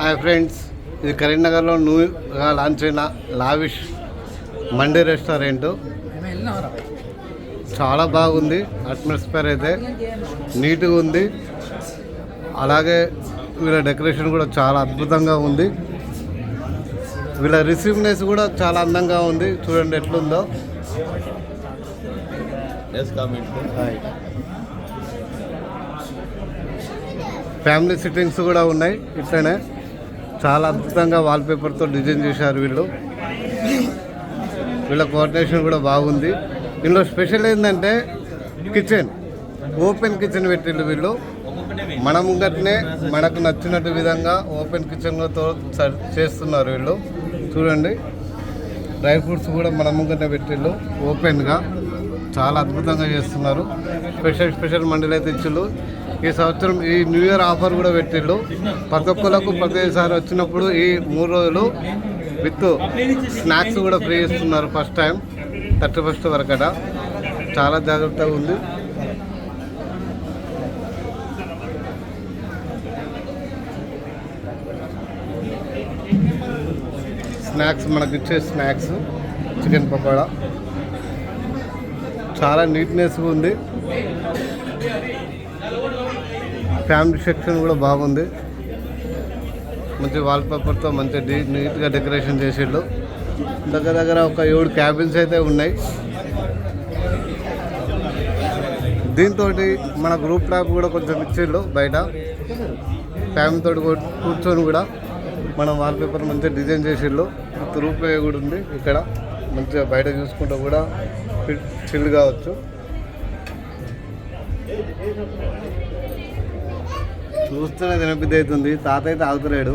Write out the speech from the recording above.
Hi friends, ఇది కరీంనగర్లో న్యూగా లాంచ్ అయిన లావిష్ మండీ రెస్టారెంట్. చాలా బాగుంది. అట్మాస్ఫియర్ అయితే నీట్గా ఉంది. అలాగే వీళ్ళ డెకరేషన్ కూడా చాలా అద్భుతంగా ఉంది. వీళ్ళ రిసీవ్నెస్ కూడా చాలా అందంగా ఉంది. చూడండి ఎట్లుందో. ఫ్యామిలీ సిట్టింగ్స్ కూడా ఉన్నాయి. ఇట్లనే చాలా అద్భుతంగా వాల్పేపర్తో డిజైన్ చేశారు వీళ్ళు. వీళ్ళ కోఆర్డినేషన్ కూడా బాగుంది. ఇందులో స్పెషల్ ఏంటంటే కిచెన్, ఓపెన్ కిచెన్ పెట్టిండు వీళ్ళు. మన ముంగట్నే మనకు నచ్చినట్టు విధంగా ఓపెన్ కిచెన్తో చేస్తున్నారు వీళ్ళు. చూడండి, డ్రై ఫ్రూట్స్ కూడా మన ముంగట్నే పెట్టిళ్ళు ఓపెన్గా. చాలా అద్భుతంగా చేస్తున్నారు. స్పెషల్ మండీలు అయితే ఇచ్చిళ్ళు. ఈ సంవత్సరం ఈ న్యూ ఇయర్ ఆఫర్ కూడా పెట్టిళ్ళు. ప్రతి ఒక్కరికి ప్రతిసారి వచ్చినప్పుడు ఈ 3 రోజులు విత్ స్నాక్స్ కూడా ఫ్రీ ఇస్తున్నారు. First time 31st వరకట. చాలా జాగ్రత్తగా ఉంది. స్నాక్స్ మనకి ఇచ్చే స్నాక్స్ చికెన్ పకోడా చాలా నీట్నెస్గా ఉంది. ఫ్యామిలీ సెక్షన్ కూడా బాగుంది. మంచి వాల్పేపర్తో మంచి నీట్గా డెకరేషన్ చేసేళ్ళు. దగ్గర ఒక 7 క్యాబిన్స్ అయితే ఉన్నాయి. దీంతో మన గ్రూప్ ల్యాబ్ కూడా కొంచెం ఇచ్చేళ్ళు. బయట ఫ్యామిలీతో కూర్చొని కూడా మనం వాల్పేపర్ మంచిగా డిజైన్ చేసేళ్ళు. రూపే కూడా ఉంది ఇక్కడ. మంచిగా బయట చూసుకుంటూ కూడా చిల్ కావచ్చు. చూస్తూనే తినబుద్ధి అవుతుంది. తాత అయితే ఆగుతలేడు.